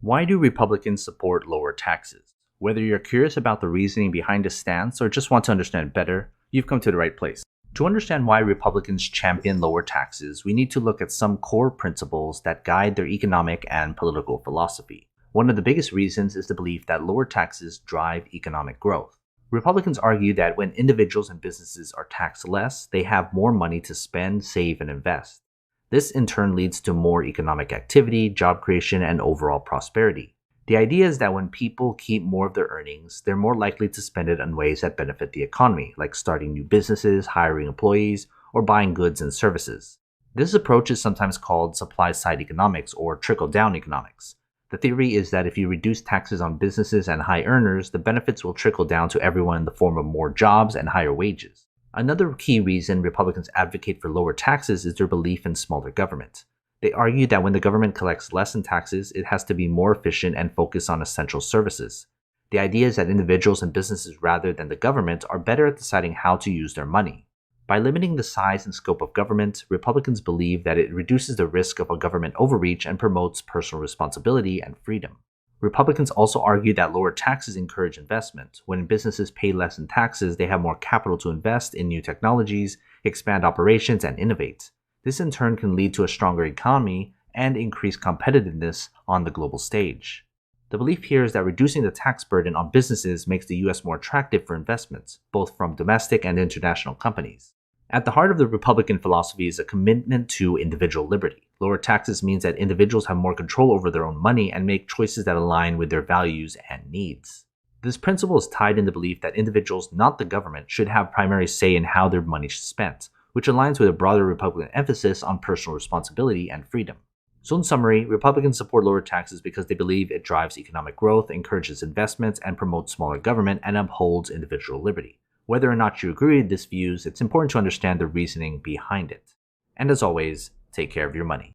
Why do Republicans support lower taxes? Whether you're curious about the reasoning behind this stance or just want to understand it better, you've come to the right place. To understand why Republicans champion lower taxes, we need to look at some core principles that guide their economic and political philosophy. One of the biggest reasons is the belief that lower taxes drive economic growth. Republicans argue that when individuals and businesses are taxed less, they have more money to spend, save, and invest. This in turn leads to more economic activity, job creation, and overall prosperity. The idea is that when people keep more of their earnings, they're more likely to spend it on ways that benefit the economy, like starting new businesses, hiring employees, or buying goods and services. This approach is sometimes called supply-side economics or trickle-down economics. The theory is that if you reduce taxes on businesses and high earners, the benefits will trickle down to everyone in the form of more jobs and higher wages. Another key reason Republicans advocate for lower taxes is their belief in smaller government. They argue that when the government collects less in taxes, it has to be more efficient and focus on essential services. The idea is that individuals and businesses rather than the government are better at deciding how to use their money. By limiting the size and scope of government, Republicans believe that it reduces the risk of a government overreach and promotes personal responsibility and freedom. Republicans also argue that lower taxes encourage investment. When businesses pay less in taxes, they have more capital to invest in new technologies, expand operations, and innovate. This in turn can lead to a stronger economy and increased competitiveness on the global stage. The belief here is that reducing the tax burden on businesses makes the US more attractive for investments, both from domestic and international companies. At the heart of the Republican philosophy is a commitment to individual liberty. Lower taxes means that individuals have more control over their own money and make choices that align with their values and needs. This principle is tied in the belief that individuals, not the government, should have primary say in how their money is spent, which aligns with a broader Republican emphasis on personal responsibility and freedom. So in summary, Republicans support lower taxes because they believe it drives economic growth, encourages investments, and promotes smaller government, and upholds individual liberty. Whether or not you agree with these views, it's important to understand the reasoning behind it. And as always, take care of your money.